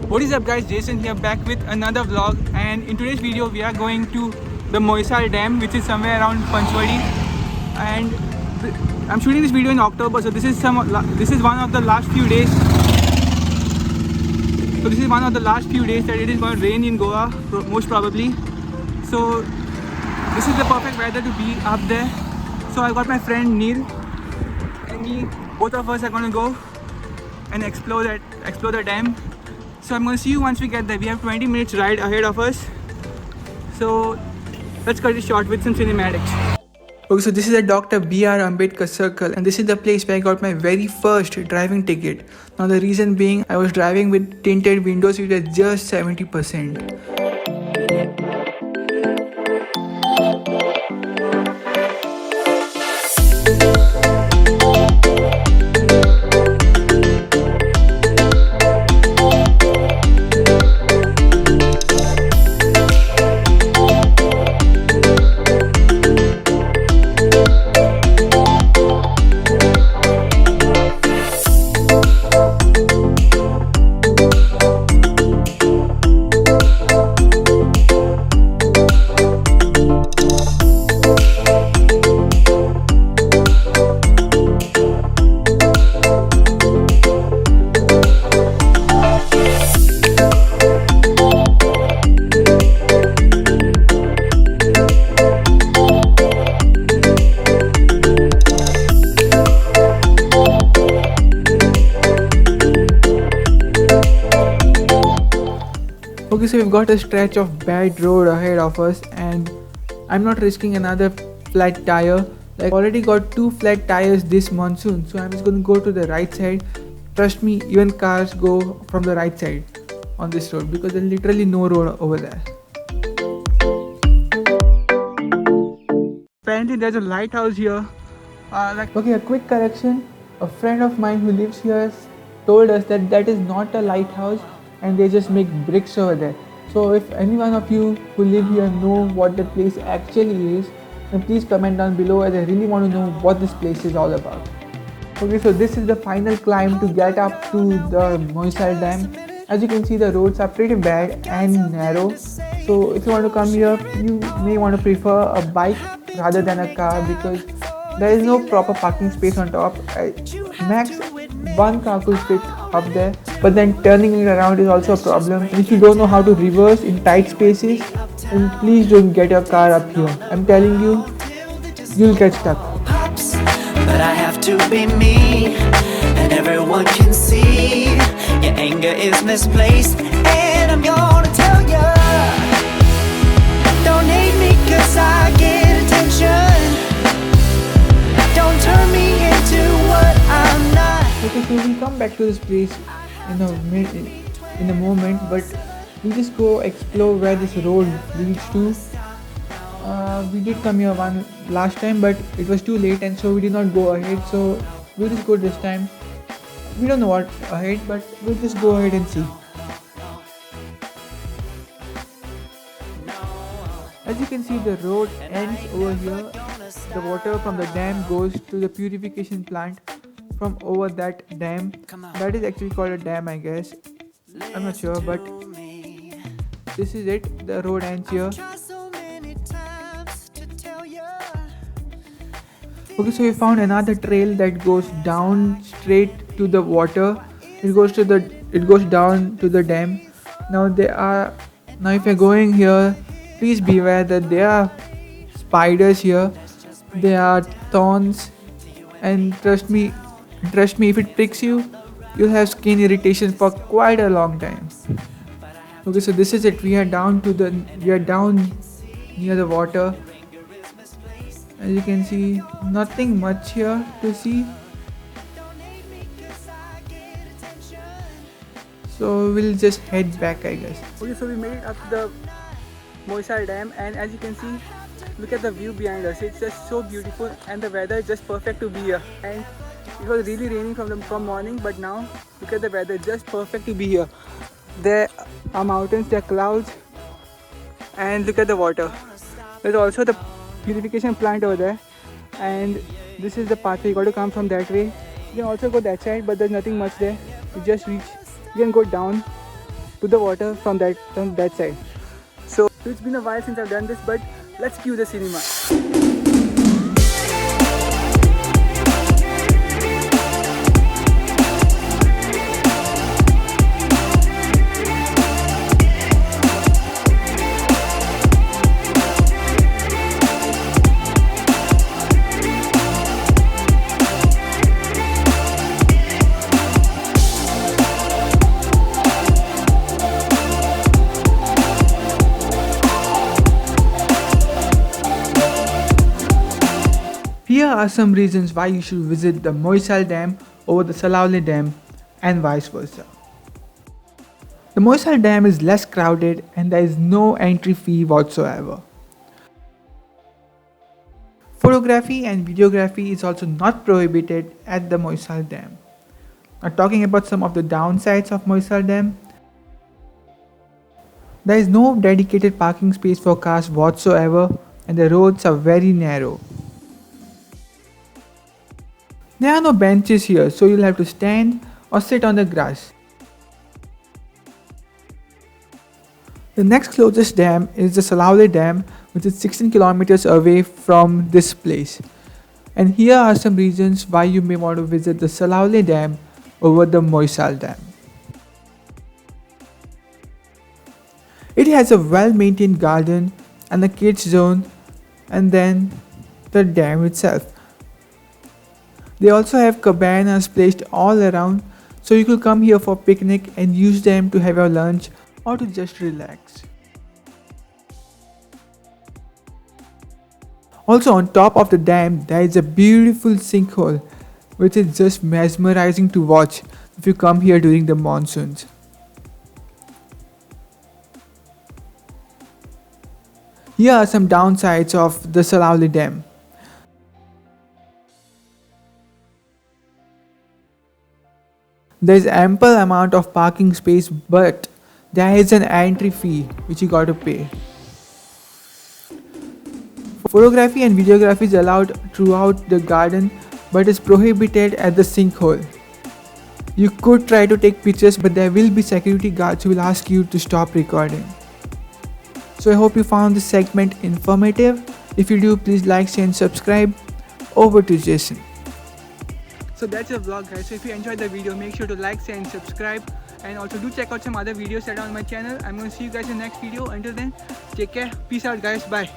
What is up guys, Jason here back with another vlog, and in today's video we are going to the Moisal Dam, which is somewhere around Panchwadi, and I'm shooting this video in October, so this is one of the last few days. So this is one of the last few days that it is going to rain in Goa, most probably. So this is the perfect weather to be up there. So I got my friend Neil and me, both of us are going to go and explore the dam. So I'm going to see you once we get there. We have 20 minutes ride ahead of us. So let's cut it short with some cinematics. Okay, so this is the Dr. B.R. Ambedkar Circle, and this is the place where I got my very first driving ticket. Now the reason being, I was driving with tinted windows which were just 70%. Okay, so we've got a stretch of bad road ahead of us, and I'm not risking another flat tire. Like, already got 2 flat tires this monsoon, so I'm just going to go to the right side. Trust me, even cars go from the right side on this road because there's literally no road over there. Apparently there's a lighthouse here. Okay, a quick correction. A friend of mine who lives here told us that that is not a lighthouse, and they just make bricks over there. So if any one of you who live here know what the place actually is, then please comment down below, as I really want to know what this place is all about. Okay, so this is the final climb to get up to the Moisal Dam. As you can see, the roads are pretty bad and narrow. So if you want to come here, you may want to prefer a bike rather than a car, because there is no proper parking space on top. Max one car could fit up there, but then turning it around is also a problem. And if you don't know how to reverse in tight spaces, then please don't get your car up here. I'm telling you, you'll get stuck. But I have to be me, and everyone can see your anger is misplaced, and I'm gonna tell ya, don't hate me cause I get attention, don't turn me into what I'm not. Okay, so we'll come back to this place in a moment, but we'll just go explore where this road leads to. We did come here one last time, but it was too late, and so we did not go ahead. So we'll just go this time. We don't know what ahead, but we'll just go ahead and see. As you can see, the road ends over here. The water from the dam goes to the purification plant from over that dam. That is actually called a dam, I guess. I'm not sure, but this is it. The road ends here. Okay, so we found another trail that goes down straight to the water. It goes down to the dam. Now if you're going here, please beware that there are spiders here. There are thorns, and trust me, if it pricks you, you'll have skin irritation for quite a long time. Okay, so this is it. We are down near the water. As you can see, nothing much here to see. So we'll just head back, I guess. Okay, so we made it up to the Moisal Dam, and as you can see, look at the view behind us. It's just so beautiful, and the weather is just perfect to be here. And It was really raining from morning, but now look at the weather, just perfect to be here. There are mountains, there are clouds, and look at the water. There's also the purification plant over there, and this is the pathway. You got to come from that way. You can also go that side, but there's nothing much there. You just reach. You can go down to the water from that side. So it's been a while since I've done this, but let's cue the cinema. Here are some reasons why you should visit the Moisal Dam over the Salaole Dam and vice versa. The Moisal Dam is less crowded and there is no entry fee whatsoever. Photography and videography is also not prohibited at the Moisal Dam. Now talking about some of the downsides of Moisal Dam, there is no dedicated parking space for cars whatsoever and the roads are very narrow. There are no benches here, so you'll have to stand or sit on the grass. The next closest dam is the Salaole Dam, which is 16 kilometers away from this place. And here are some reasons why you may want to visit the Salaole Dam over the Moisal Dam. It has a well-maintained garden and a kids zone, and then the dam itself. They also have cabanas placed all around, so you could come here for picnic and use them to have your lunch or to just relax. Also on top of the dam there is a beautiful sinkhole which is just mesmerizing to watch if you come here during the monsoons. Here are some downsides of the Salaole Dam. There is ample amount of parking space, but there is an entry fee which you got to pay. Photography and videography is allowed throughout the garden, but is prohibited at the sinkhole. You could try to take pictures, but there will be security guards who will ask you to stop recording. So I hope you found this segment informative. If you do, please like, share and subscribe. Over to Jason. So that's the vlog, guys. So if you enjoyed the video, make sure to like, share and subscribe, and also do check out some other videos that are on my channel. I'm going to see you guys in the next video. Until then, take care. Peace out, guys. Bye.